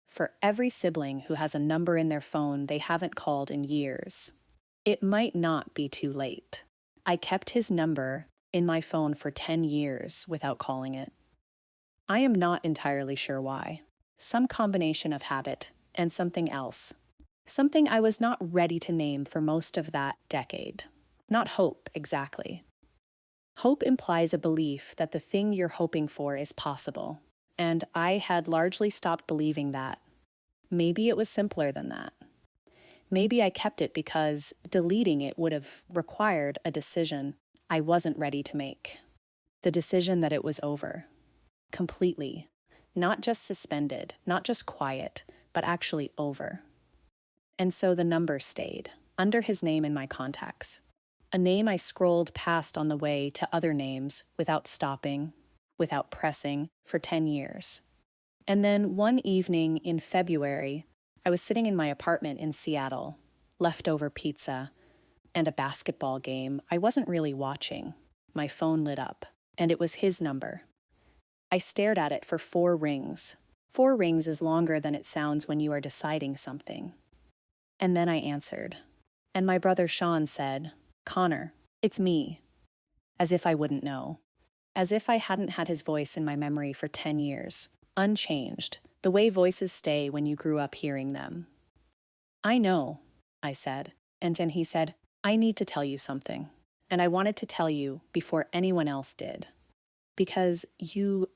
for every sibling who has a number in their phone they haven't called in years. It might not be too late. I kept his number in my phone for 10 years without calling it. I am not entirely sure why. Some combination of habit and something else. Something I was not ready to name for most of that decade. Not hope, exactly. Hope implies a belief that the thing you're hoping for is possible, and I had largely stopped believing that. Maybe it was simpler than that. Maybe I kept it because deleting it would have required a decision I wasn't ready to make. The decision that it was over. Completely. Not just suspended, not just quiet, but actually over. And so the number stayed, under his name in my contacts. A name I scrolled past on the way to other names without stopping, without pressing, for 10 years. And then one evening in February, I was sitting in my apartment in Seattle, leftover pizza, and a basketball game I wasn't really watching. My phone lit up, and it was his number. I stared at it for 4 rings. 4 rings is longer than it sounds when you are deciding something. And then I answered. And my brother Sean said, "Connor, it's me." As if I wouldn't know. As if I hadn't had his voice in my memory for 10 years. Unchanged. The way voices stay when you grew up hearing them. "I know," I said. And then he said, "I need to tell you something. And I wanted to tell you before anyone else did. Because you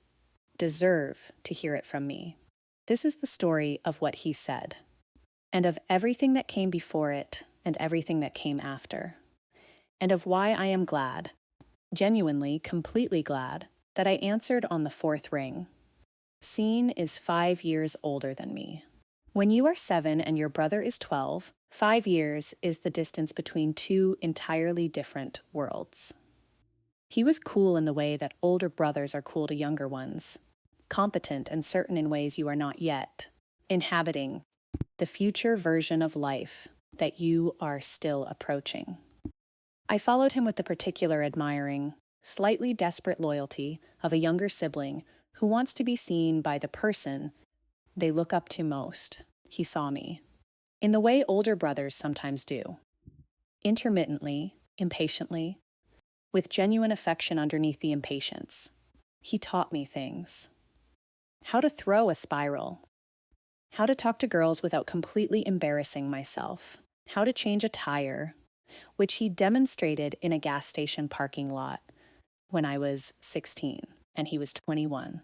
deserve to hear it from me." This is the story of what he said, and of everything that came before it and everything that came after, and of why I am glad, genuinely, completely glad, that I answered on the 4th ring. Scene is 5 years older than me. When you are 7 and your brother is 12, 5 years is the distance between 2 entirely different worlds. He was cool in the way that older brothers are cool to younger ones, competent and certain in ways you are not yet, inhabiting the future version of life that you are still approaching. I followed him with the particular admiring, slightly desperate loyalty of a younger sibling who wants to be seen by the person they look up to most. He saw me, in the way older brothers sometimes do. Intermittently, impatiently, with genuine affection underneath the impatience. He taught me things. How to throw a spiral. How to talk to girls without completely embarrassing myself. How to change a tire, which he demonstrated in a gas station parking lot when I was 16 and he was 21.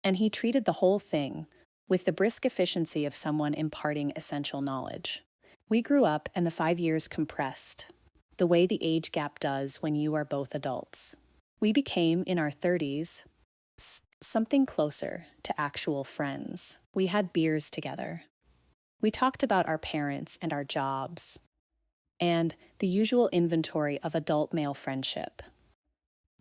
And he treated the whole thing with the brisk efficiency of someone imparting essential knowledge. We grew up and the 5 years compressed, the way the age gap does when you are both adults. We became, in our 30s, something closer to actual friends. We had beers together. We talked about our parents and our jobs, and the usual inventory of adult male friendship.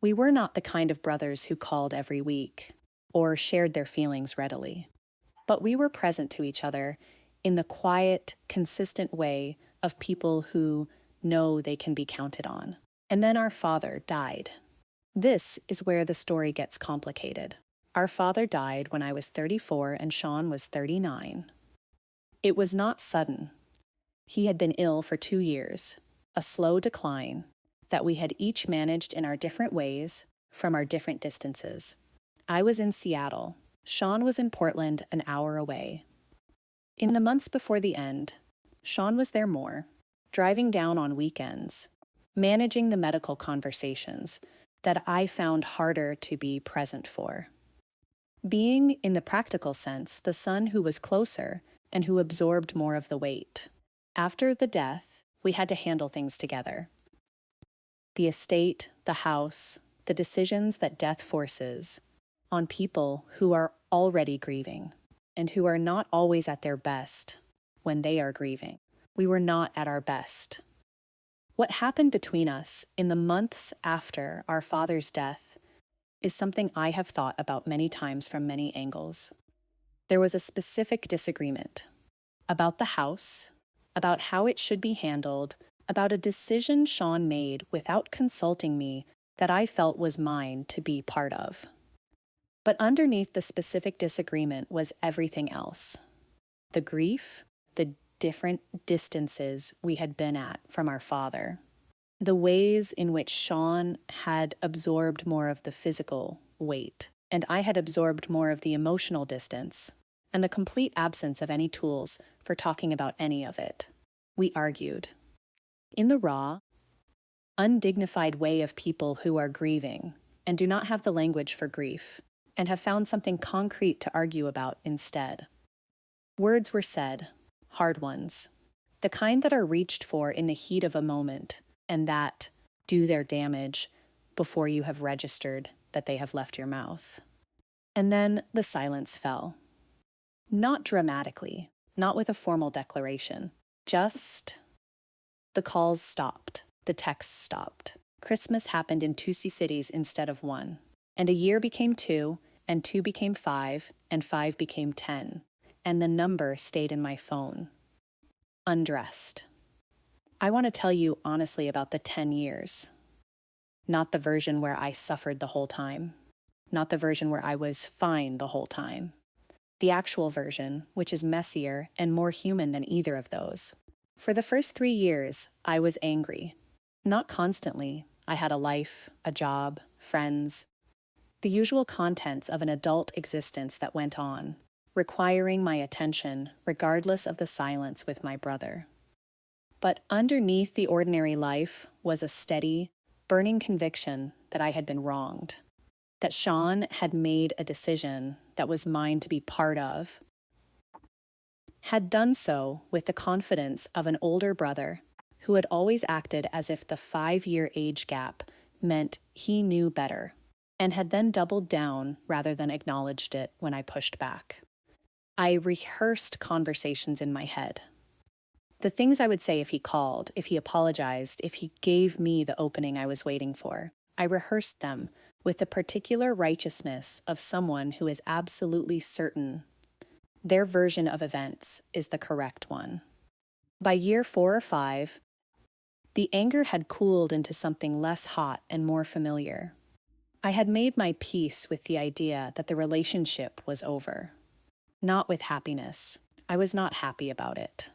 We were not the kind of brothers who called every week, or shared their feelings readily. But we were present to each other in the quiet, consistent way of people who know they can be counted on. And then our father died. This is where the story gets complicated. Our father died when I was 34 and Sean was 39. It was not sudden. He had been ill for 2 years, a slow decline that we had each managed in our different ways from our different distances. I was in Seattle. Sean was in Portland, an hour away. In the months before the end, Sean was there more, driving down on weekends, managing the medical conversations that I found harder to be present for. Being, in the practical sense, the son who was closer and who absorbed more of the weight. After the death, we had to handle things together. The estate, the house, the decisions that death forces on people who are already grieving and who are not always at their best when they are grieving. We were not at our best. What happened between us in the months after our father's death is something I have thought about many times from many angles. There was a specific disagreement about the house, about how it should be handled, about a decision Sean made without consulting me that I felt was mine to be part of. But underneath the specific disagreement was everything else. The grief, the different distances we had been at from our father, the ways in which Sean had absorbed more of the physical weight, and I had absorbed more of the emotional distance, and the complete absence of any tools for talking about any of it. We argued. In the raw, undignified way of people who are grieving and do not have the language for grief, and have found something concrete to argue about instead. Words were said, hard ones, the kind that are reached for in the heat of a moment, and that do their damage before you have registered that they have left your mouth. And then the silence fell. Not dramatically, not with a formal declaration, just the calls stopped, the texts stopped. Christmas happened in 2 cities instead of 1, and a year became 2, and 2 became 5, and 5 became 10, and the number stayed in my phone. Undressed. I want to tell you honestly about the 10 years. Not the version where I suffered the whole time. Not the version where I was fine the whole time. The actual version, which is messier and more human than either of those. For the first 3 years, I was angry. Not constantly. I had a life, a job, friends. The usual contents of an adult existence that went on, requiring my attention regardless of the silence with my brother. But underneath the ordinary life was a steady, burning conviction that I had been wronged, that Sean had made a decision that was mine to be part of, had done so with the confidence of an older brother who had always acted as if the 5-year age gap meant he knew better, and had then doubled down rather than acknowledged it when I pushed back. I rehearsed conversations in my head. The things I would say if he called, if he apologized, if he gave me the opening I was waiting for. I rehearsed them with the particular righteousness of someone who is absolutely certain their version of events is the correct one. By year 4 or 5, the anger had cooled into something less hot and more familiar. I had made my peace with the idea that the relationship was over. Not with happiness. I was not happy about it.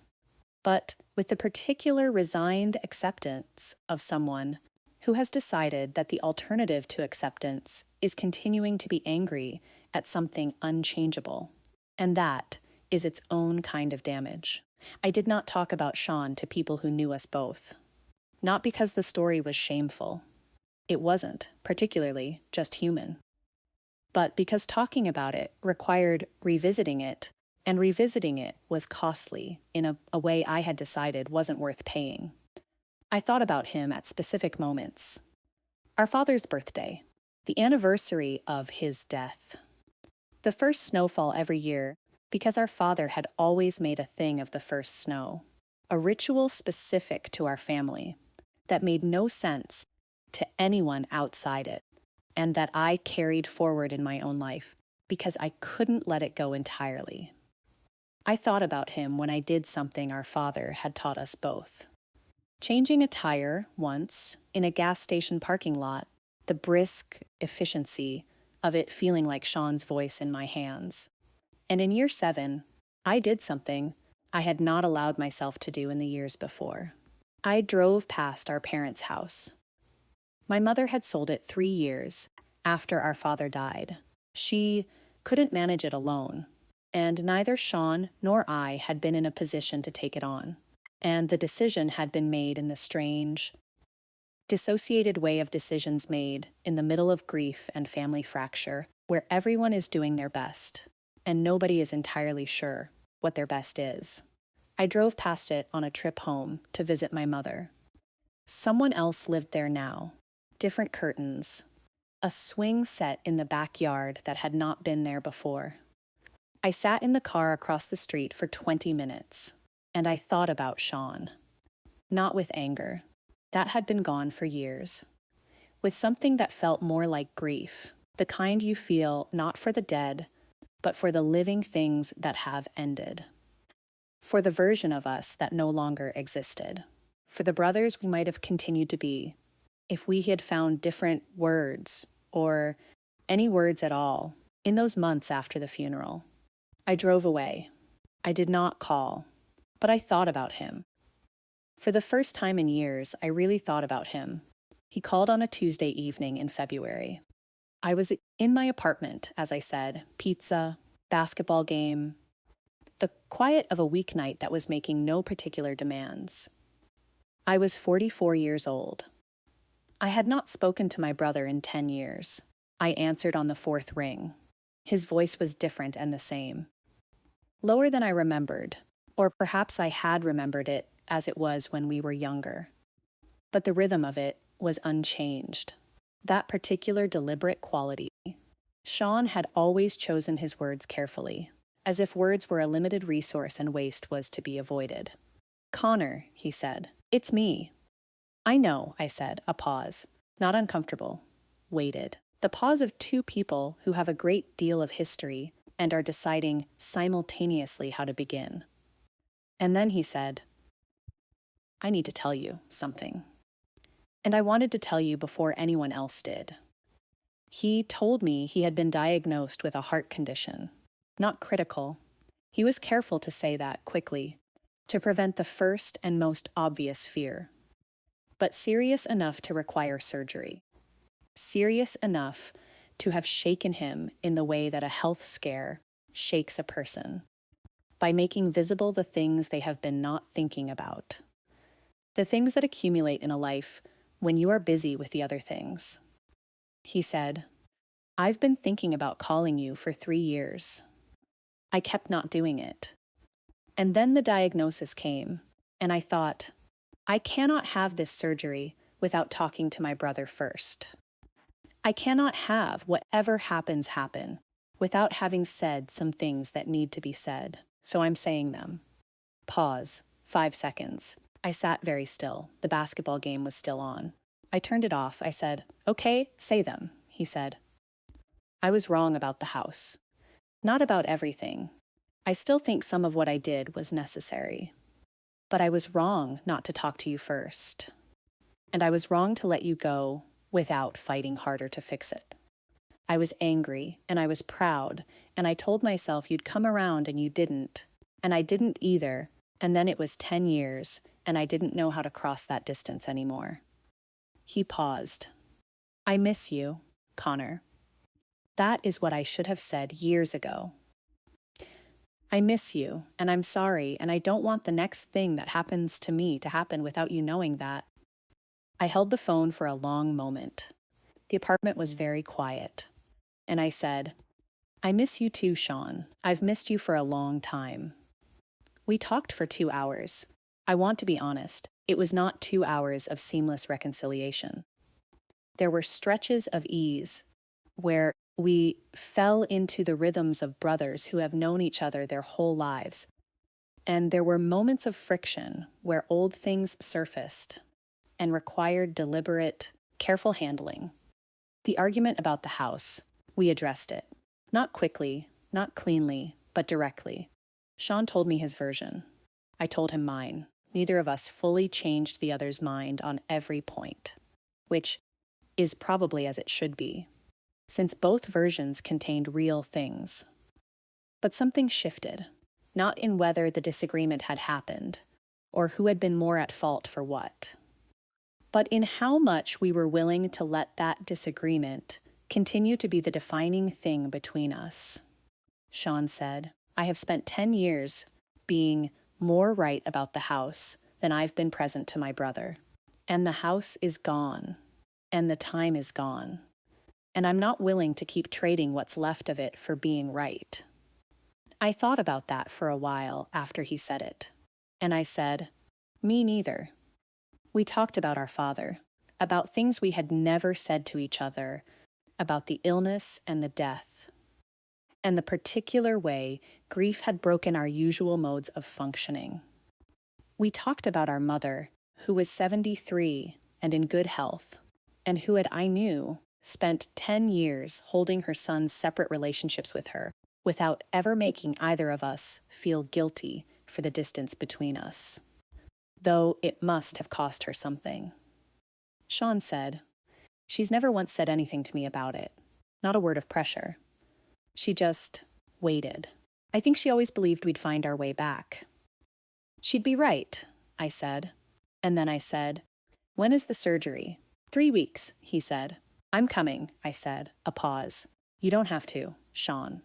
But with the particular resigned acceptance of someone who has decided that the alternative to acceptance is continuing to be angry at something unchangeable. And that is its own kind of damage. I did not talk about Sean to people who knew us both. Not because the story was shameful. It wasn't, particularly, just human. But because talking about it required revisiting it, and revisiting it was costly in a way I had decided wasn't worth paying. I thought about him at specific moments. Our father's birthday, the anniversary of his death. The first snowfall every year, because our father had always made a thing of the first snow, a ritual specific to our family that made no sense to anyone outside it, and that I carried forward in my own life because I couldn't let it go entirely. I thought about him when I did something our father had taught us both. Changing a tire once in a gas station parking lot, the brisk efficiency of it feeling like Sean's voice in my hands. And in year 7, I did something I had not allowed myself to do in the years before. I drove past our parents' house. My mother had sold it 3 years after our father died. She couldn't manage it alone, and neither Sean nor I had been in a position to take it on. And the decision had been made in the strange, dissociated way of decisions made in the middle of grief and family fracture, where everyone is doing their best, and nobody is entirely sure what their best is. I drove past it on a trip home to visit my mother. Someone else lived there now. Different curtains. A swing set in the backyard that had not been there before. I sat in the car across the street for 20 minutes, and I thought about Sean. Not with anger. That had been gone for years. With something that felt more like grief, the kind you feel not for the dead, but for the living things that have ended. For the version of us that no longer existed. For the brothers we might have continued to be, if we had found different words, or any words at all, In those months after the funeral, I drove away. I did not call, but I thought about him. For the first time in years, I really thought about him. He called on a Tuesday evening in February. I was in my apartment, as I said, pizza, basketball game, the quiet of a weeknight that was making no particular demands. I was 44 years old. I had not spoken to my brother in 10 years. I answered on the fourth ring. His voice was different and the same. Lower than I remembered, or perhaps I had remembered it as it was when we were younger. But the rhythm of it was unchanged. That particular deliberate quality. Sean had always chosen his words carefully, as if words were a limited resource and waste was to be avoided. "Connor," he said, "it's me." "I know," I said, a pause, not uncomfortable. Waited. The pause of two people who have a great deal of history and are deciding simultaneously how to begin. And then he said, "I need to tell you something. And I wanted to tell you before anyone else did." He told me he had been diagnosed with a heart condition. Not critical. He was careful to say that quickly, to prevent the first and most obvious fear. But serious enough to require surgery. Serious enough to have shaken him in the way that a health scare shakes a person, by making visible the things they have been not thinking about. The things that accumulate in a life when you are busy with the other things. He said, "I've been thinking about calling you for 3 years. I kept not doing it. And then the diagnosis came, and I thought, I cannot have this surgery without talking to my brother first. I cannot have whatever happens happen without having said some things that need to be said, so I'm saying them." Pause. 5 seconds. I sat very still. The basketball game was still on. I turned it off. I said, "Okay, say them," he said. "I was wrong about the house. Not about everything. I still think some of what I did was necessary. But I was wrong not to talk to you first. And I was wrong to let you go without fighting harder to fix it. I was angry, and I was proud, and I told myself you'd come around and you didn't. And I didn't either, and then it was 10 years, and I didn't know how to cross that distance anymore." He paused. "I miss you, Connor. That is what I should have said years ago. I miss you, and I'm sorry, and I don't want the next thing that happens to me to happen without you knowing that." I held the phone for a long moment. The apartment was very quiet, and I said, "I miss you too, Sean. I've missed you for a long time." We talked for 2 hours. I want to be honest, it was not 2 hours of seamless reconciliation. There were stretches of ease where we fell into the rhythms of brothers who have known each other their whole lives. And there were moments of friction where old things surfaced and required deliberate, careful handling. The argument about the house, we addressed it. Not quickly, not cleanly, but directly. Sean told me his version. I told him mine. Neither of us fully changed the other's mind on every point, which is probably as it should be, since both versions contained real things. But something shifted, not in whether the disagreement had happened, or who had been more at fault for what, but in how much we were willing to let that disagreement continue to be the defining thing between us. Sean said, "I have spent 10 years being more right about the house than I've been present to my brother. And the house is gone, and the time is gone. And I'm not willing to keep trading what's left of it for being right." I thought about that for a while after he said it, and I said, "Me neither." We talked about our father, about things we had never said to each other, about the illness and the death, and the particular way grief had broken our usual modes of functioning. We talked about our mother, who was 73 and in good health, and who had, I knew, spent 10 years holding her son's separate relationships with her, without ever making either of us feel guilty for the distance between us, though it must have cost her something. Sean said, "She's never once said anything to me about it. Not a word of pressure. She just waited. I think she always believed we'd find our way back. She'd be right, I said. And then I said, "When is the surgery?" "3 weeks, he said. "I'm coming," I said, a pause. "You don't have to, Sean."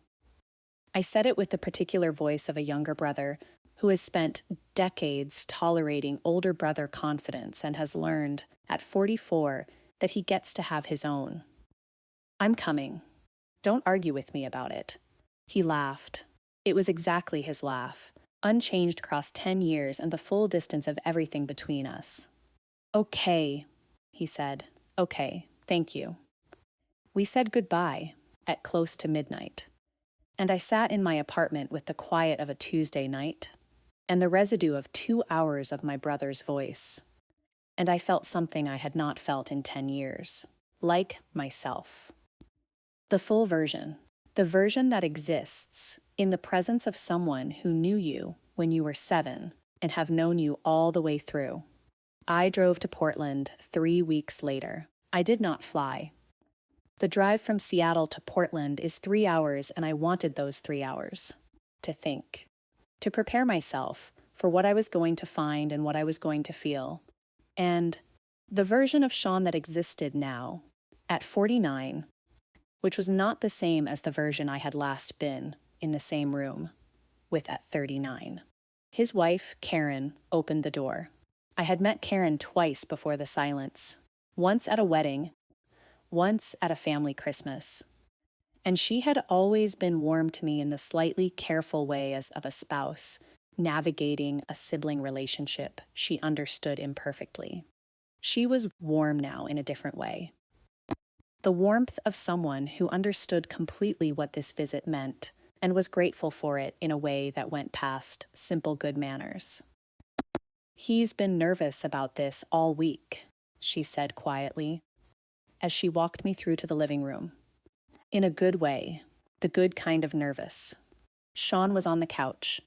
I said it with the particular voice of a younger brother who has spent decades tolerating older brother confidence and has learned, at 44, that he gets to have his own. "I'm coming. Don't argue with me about it." He laughed. It was exactly his laugh, unchanged across 10 years and the full distance of everything between us. "Okay," he said. "Okay, thank you." We said goodbye at close to midnight, and I sat in my apartment with the quiet of a Tuesday night and the residue of 2 hours of my brother's voice, and I felt something I had not felt in 10 years, like myself. The full version, the version that exists in the presence of someone who knew you when you were 7 and have known you all the way through. I drove to Portland 3 weeks later. I did not fly. The drive from Seattle to Portland is 3 hours, and I wanted those 3 hours to think, to prepare myself for what I was going to find and what I was going to feel. And the version of Sean that existed now, at 49, which was not the same as the version I had last been in the same room with at 39. His wife, Karen, opened the door. I had met Karen twice before the silence, once at a wedding, once at a family Christmas. And she had always been warm to me in the slightly careful way as of a spouse, navigating a sibling relationship she understood imperfectly. She was warm now in a different way. The warmth of someone who understood completely what this visit meant and was grateful for it in a way that went past simple good manners. "He's been nervous about this all week," she said quietly, as she walked me through to the living room. In a good way, the good kind of nervous. Sean was on the couch.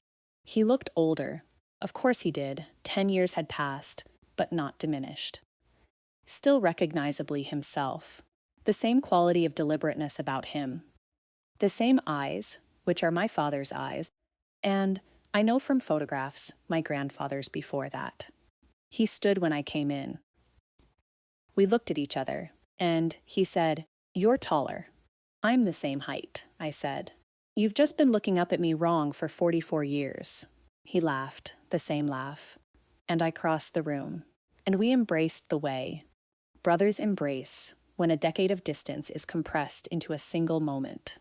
He looked older. Of course he did. 10 years had passed, but not diminished. Still recognizably himself. The same quality of deliberateness about him. The same eyes, which are my father's eyes, and, I know from photographs, my grandfather's before that. He stood when I came in. We looked at each other, and he said, "You're taller." "I'm the same height," I said. "You've just been looking up at me wrong for 44 years. He laughed, the same laugh, and I crossed the room, and we embraced the way brothers embrace when a decade of distance is compressed into a single moment.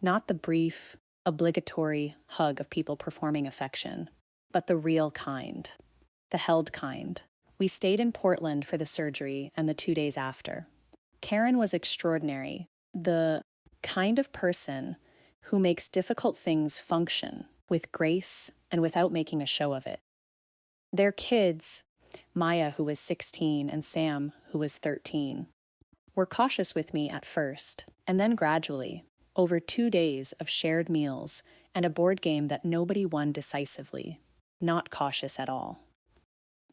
Not the brief, obligatory hug of people performing affection, but the real kind, the held kind. We stayed in Portland for the surgery and the 2 days after. Karen was extraordinary, the kind of person who makes difficult things function with grace and without making a show of it. Their kids, Maya, who was 16, and Sam, who was 13, were cautious with me at first, and then gradually, over 2 days of shared meals and a board game that nobody won decisively, not cautious at all.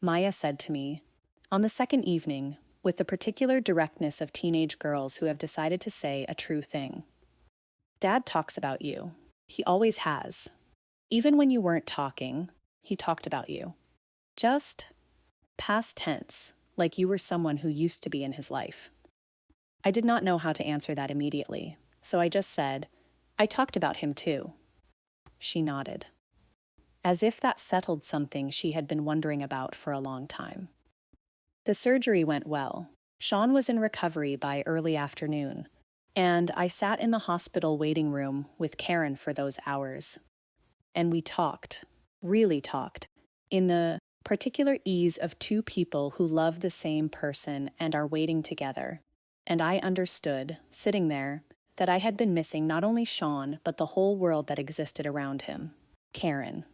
Maya said to me, on the second evening, with the particular directness of teenage girls who have decided to say a true thing, "Dad talks about you. He always has. Even when you weren't talking, he talked about you. Just past tense, like you were someone who used to be in his life." I did not know how to answer that immediately, so I just said, "I talked about him too." She nodded, as if that settled something she had been wondering about for a long time. The surgery went well. Sean was in recovery by early afternoon, and I sat in the hospital waiting room with Karen for those hours. And we talked, really talked, in the particular ease of two people who love the same person and are waiting together. And I understood, sitting there, that I had been missing not only Sean, but the whole world that existed around him. Karen,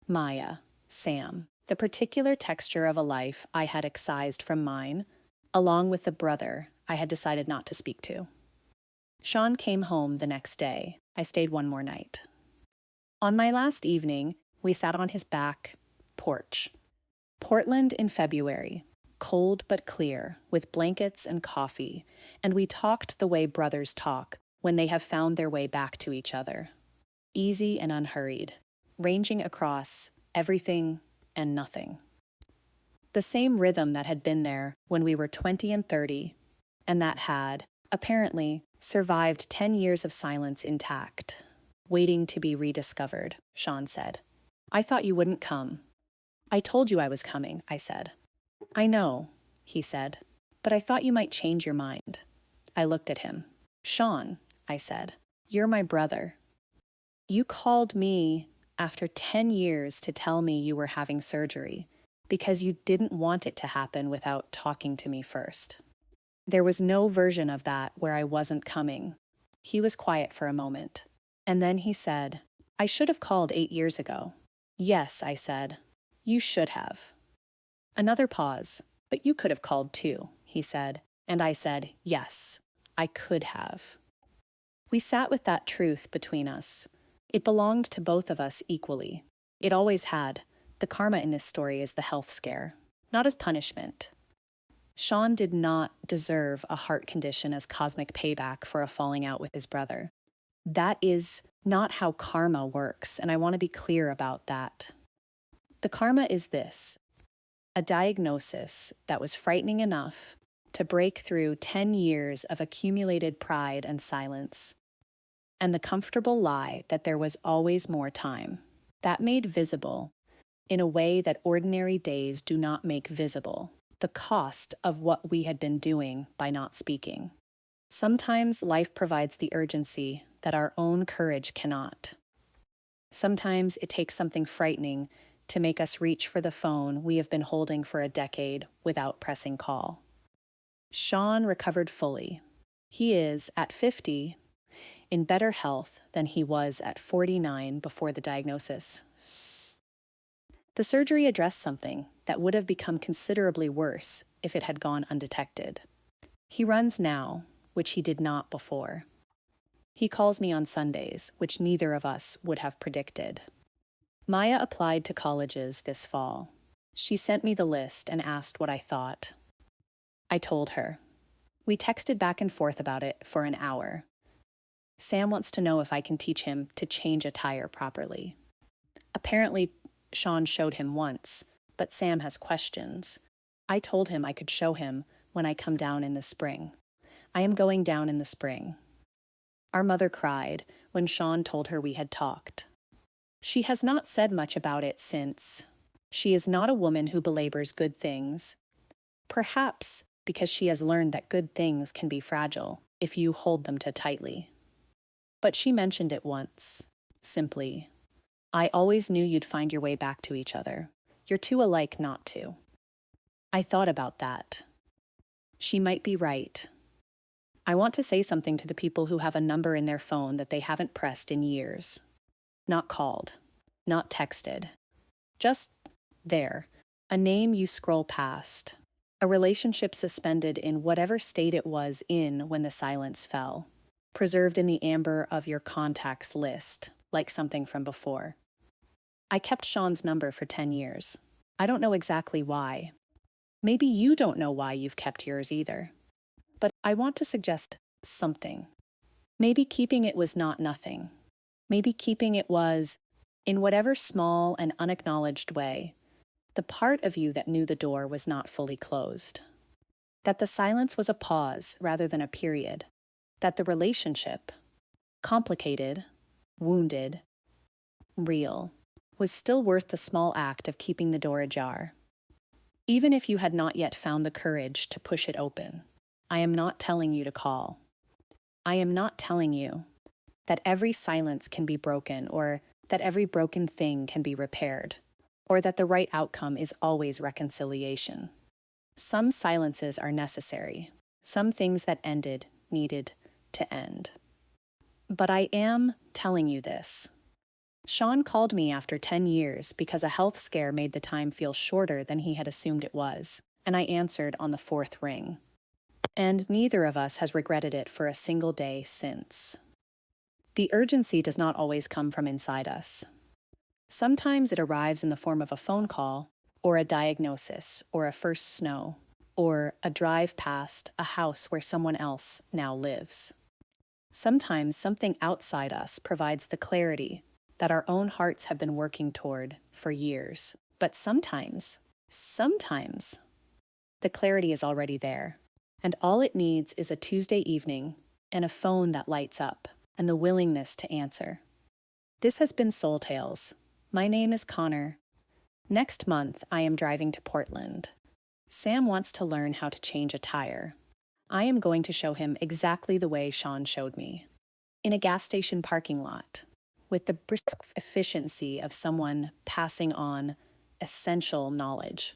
Maya, Sam, the particular texture of a life I had excised from mine, along with the brother I had decided not to speak to. Sean came home the next day. I stayed one more night. On my last evening, we sat on his back porch. Portland in February, cold but clear, with blankets and coffee, and we talked the way brothers talk, when they have found their way back to each other, easy and unhurried, ranging across everything and nothing. The same rhythm that had been there when we were 20 and 30, and that had, apparently, survived 10 years of silence intact, waiting to be rediscovered, Sean said. I thought you wouldn't come. I told you I was coming, I said. I know, he said, but I thought you might change your mind. I looked at him. Sean, I said, you're my brother. You called me after 10 years to tell me you were having surgery because you didn't want it to happen without talking to me first. There was no version of that where I wasn't coming. He was quiet for a moment, and then he said, I should have called 8 years ago. Yes, I said, you should have. Another pause. But you could have called too, he said, and I said, yes, I could have. We sat with that truth between us. It belonged to both of us equally. It always had. The karma in this story is the health scare, not as punishment. Sean did not deserve a heart condition as cosmic payback for a falling out with his brother. That is not how karma works, and I want to be clear about that. The karma is this: a diagnosis that was frightening enough to break through 10 years of accumulated pride and silence, and the comfortable lie that there was always more time. That made visible, in a way that ordinary days do not make visible, the cost of what we had been doing by not speaking. Sometimes life provides the urgency that our own courage cannot. Sometimes it takes something frightening to make us reach for the phone we have been holding for a decade without pressing call. Sean recovered fully. He is, at 50, in better health than he was at 49 before the diagnosis. The surgery addressed something that would have become considerably worse if it had gone undetected. He runs now, which he did not before. He calls me on Sundays, which neither of us would have predicted. Maya applied to colleges this fall. She sent me the list and asked what I thought. I told her. We texted back and forth about it for an hour. Sam wants to know if I can teach him to change a tire properly. Apparently, Sean showed him once, but Sam has questions. I told him I could show him when I come down in the spring. I am going down in the spring. Our mother cried when Sean told her we had talked. She has not said much about it since. She is not a woman who belabors good things. Perhaps because she has learned that good things can be fragile if you hold them too tightly. But she mentioned it once, simply. I always knew you'd find your way back to each other. You're too alike not to. I thought about that. She might be right. I want to say something to the people who have a number in their phone that they haven't pressed in years. Not called, not texted. Just there, a name you scroll past, a relationship suspended in whatever state it was in when the silence fell, preserved in the amber of your contacts list, like something from before. I kept Sean's number for 10 years. I don't know exactly why. Maybe you don't know why you've kept yours either. But I want to suggest something. Maybe keeping it was not nothing. Maybe keeping it was, in whatever small and unacknowledged way, the part of you that knew the door was not fully closed. That the silence was a pause rather than a period. That the relationship, complicated, wounded, real, was still worth the small act of keeping the door ajar. Even if you had not yet found the courage to push it open, I am not telling you to call. I am not telling you that every silence can be broken, or that every broken thing can be repaired, or that the right outcome is always reconciliation. Some silences are necessary. Some things that ended needed to end. But I am telling you this. Sean called me after 10 years because a health scare made the time feel shorter than he had assumed it was, and I answered on the 4th ring. And neither of us has regretted it for a single day since. The urgency does not always come from inside us. Sometimes it arrives in the form of a phone call, or a diagnosis, or a first snow, or a drive past a house where someone else now lives. Sometimes something outside us provides the clarity that our own hearts have been working toward for years. But sometimes, the clarity is already there. And all it needs is a Tuesday evening and a phone that lights up and the willingness to answer. This has been Soul Tales. My name is Connor. Next month, I am driving to Portland. Sam wants to learn how to change a tire. I am going to show him exactly the way Sean showed me. In a gas station parking lot, with the brisk efficiency of someone passing on essential knowledge.